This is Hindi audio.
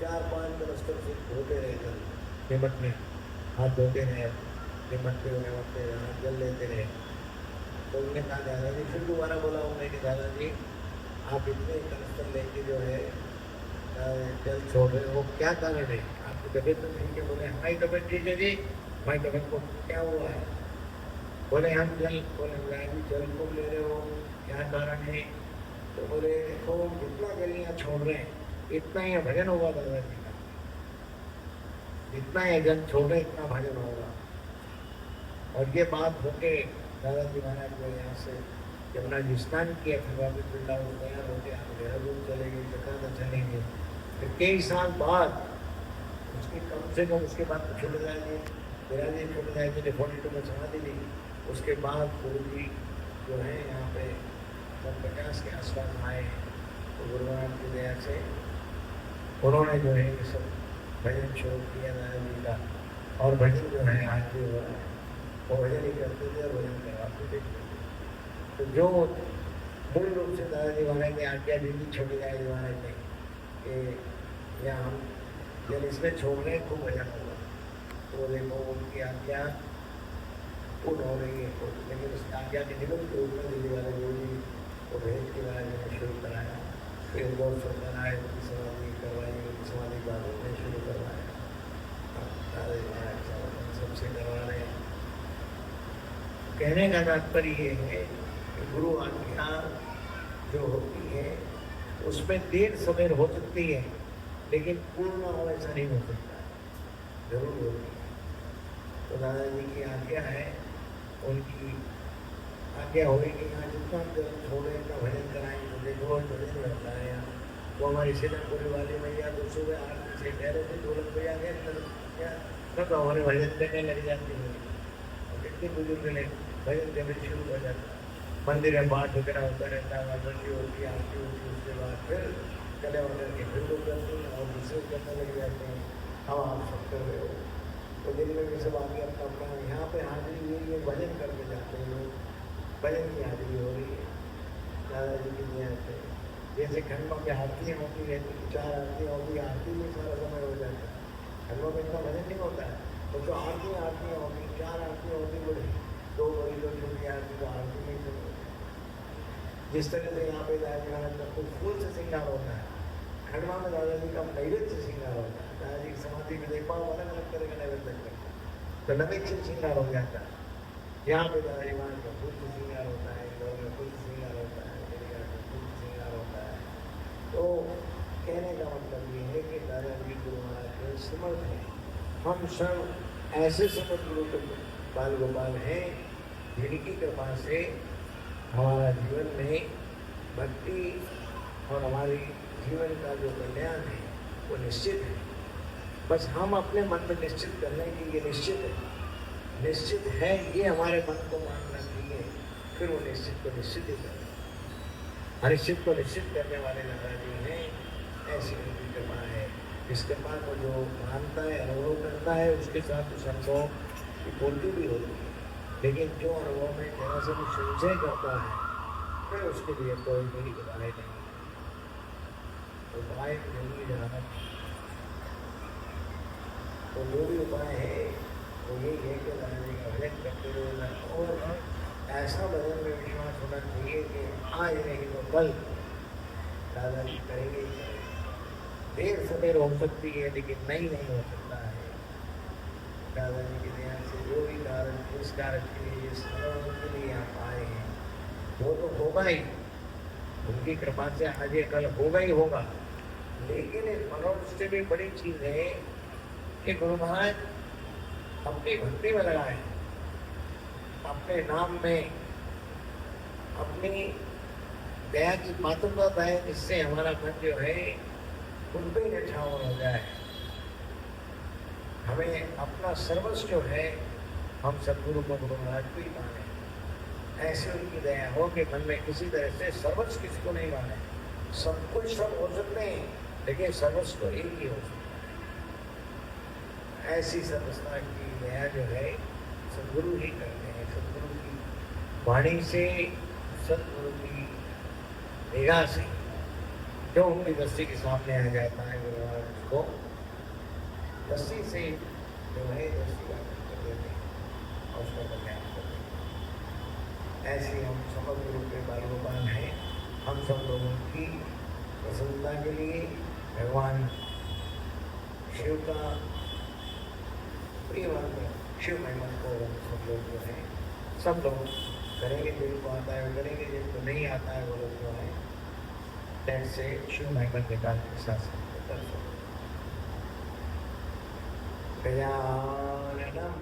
4-5 कनस्तर से धोते रहे जल, निमट में हाथ धोते रहे, निमटते निमटते हाथ जल लेते रहे। तो उन्होंने कहा दादाजी, फिर दोबारा बोला उन्होंने कि दादाजी आप इतने कनस्तर लेके जो है जल छोड़ रहे हो, क्या कारण है? आपकी तबीयत तो ठीक है? बोले हमारी तबीयत ठीक है जी। हमारी तबीयत को क्या हुआ है? बोले हम जल, बोले जी जल को ले रहे हो, क्या कारण है? तो बोले देखो जितना जल यहाँ छोड़ रहे हैं इतना ही भजन होगा दादाजी का, जितना ये जल छोड़ रहे इतना भजन होगा। और ये बात होके दादाजी महाराज को यहाँ से यमुना जी स्नान किया, फिर वापिस वृंदावन तैयार होके आप देहरादून चले गए, जकार्ता चलेंगे। फिर कई साल बाद उसके कम से कम उसके बाद छुट जाएंगे, बिराजी छुट जाएगी ने 42 में समाधि ली। उसके बाद गुरु जी जो है यहाँ पे 50 के आसपास आए, तो गुरु महाराज की दया से उन्होंने जो है ये सब भजन शुरू किया दादाजी का। और भजन जो है आज भी हो रहा है, वो भजन ही करते थे और भजन करवाते थे। तो जो मूल रूप से दादाजी महाराज ने आज्ञा दी थी छोटे दादाजी महाराज ने कि या हम जब इसमें छोड़ रहे खूब भजन होगा, तो देखो उनकी आज्ञा पूर्ण हो रही है। लेकिन उस आज्ञा के निमित्त के रूप में दिल्ली वाले गुरु जी को भेज के महाराज ने शुरू कराया। फिर गौर सुंदर आए, उनकी समाधि करवाई, उनकी समाधि बाद ने शुरू करवाया। दादाजी महाराज सबसे करवा रहे हैं। कहने का तात्पर्य ये है कि गुरु आज्ञा जो होती है उसमें देर सवेर हो सकती है, लेकिन पूर्ण हो ऐसा नहीं हो सकता, जरूर होती है। तो दादाजी की आज्ञा है, उनकी आज्ञा होगी यहाँ जितना छोड़े इतना भजन कराएंगे। तो देखो भजन रहता है यहाँ। वो हमारी सीतापुरी वाली मैया तो सुबह आरती से कह रहे थे ढोलक बजा के तब हमारे भजन देने लग जाती है। और कितने बुजुर्ग ने भजन देने शुरू हो जाता है, मंदिर में पाठ वगैरह होता रहता है, आरती होती है, आरती होती है, उसके बाद फिर गले वगैरह के फिर लोग करते हैं और दूसरे करने लग जाते हैं। अब आप सब कर रहे हो तो दिन में भी सब आगे अपना अपना यहाँ पे हाजिरी हुई है, भजन करके जाते हैं लोग, भजन की हाजिरी हो रही है दादाजी की दया से। जैसे खंडों में आरतियाँ होती रहती, 4 आरतियाँ होती, आरती में सारा समय हो जाता है। खंडों में इतना भजन नहीं होता है, तो जो आरतियाँ होती, 4 आरतियाँ होती, बोले 2 बड़ी 2 छोटी आरती, तो आरती में शुरू होती है। जिस तरह से यहाँ पे दादाजी महाराज का कुछ फूल से श्रृंगार होता है, खंडवा में दादाजी का नैवेद्य से श्रृंगार होता है। दादाजी की समाधि में देख पाओ अलग अलग तरह का नैवेद्य करते हैं, तो नैवेद्य से श्रृंगार हो जाता है। यहाँ पे दादाजी महाराज का फूल से श्रृंगार होता है, इंदौर में फूल से श्रृंगार होता है, मेरे में फूल से श्रृंगार होता है। तो कहने का मतलब ये है कि दादाजी गुरु महाराज के समर्थ हैं। हम सब ऐसे समर्थ गुरु के बाल गोपाल हैं जिनकी कृपा से हमारा जीवन में भक्ति और हमारी जीवन का जो कल्याण है वो निश्चित है। बस हम अपने मन में निश्चित कर लें कि ये निश्चित है, ये हमारे मन को मानना चाहिए, फिर वो निश्चित को निश्चित ही करें। अनिश्चित को निश्चित करने वाले दादाजी हैं, ऐसी उनकी कृपा है। इस कृपा को जो मानता है, अनुभव करता है, उसके साथ उस अनुभव की पूर्ति भी होती है। लेकिन जो अनुभव में जरा से भी संशय करता है, फिर उसके लिए कोई भी उपाय नहीं, उपाय नहीं जाना। तो जो भी उपाय है वो यही है कि दादाजी का भजन करते हुए और ऐसा भजन में विश्वास होना चाहिए कि आज नहीं तो कल दादाजी करेंगे ही करेंगे। देर सवेर हो सकती है लेकिन नहीं हो सकता है। दादाजी की दया से जो भी कारण जिस कारण के लिए इस के लिए आप आए हैं वो तो होगा ही, उनकी कृपा से आज ये कल होगा ही होगा। लेकिन इस मनोरथ से भी बड़ी चीज है कि गुरु महाराज अपनी भक्ति में लगाए, अपने नाम में अपनी दया की पात्रता है, जिससे हमारा मन जो है उन पे निछावर हो जाए। हमें अपना सर्वस्व जो है हम सदगुरु को गुरु महाराज को ही माने, ऐसे उनकी दया हो कि मन में किसी तरह से सर्वस्व किसी को नहीं माने। सब कुछ सब हो सकते हैं लेकिन सर्वस्व तो एक ही हो सकता है। ऐसी सर्वस्ता की दया जो है सदगुरु ही करते हैं। सदगुरु की वाणी से, सदगुरु की निगाह से जो उनकी दृष्टि के सामने आ जाता है गुरु महाराज को लस्सी से जो है लस्सी कर देते हैं और उसका कल्याण करते हैं। ऐसे हम समग्र रूप में बालगोपाल हैं। हम सब लोगों की प्रसन्नता के लिए भगवान शिव का प्रिय भक्त शिव महिमा को सब लोग जो है सब लोग करेंगे। जिनको आता है वो करेंगे, जिनको नहीं आता है वो लोग जो है टेंट से शिव महिमा के साथ गजाननम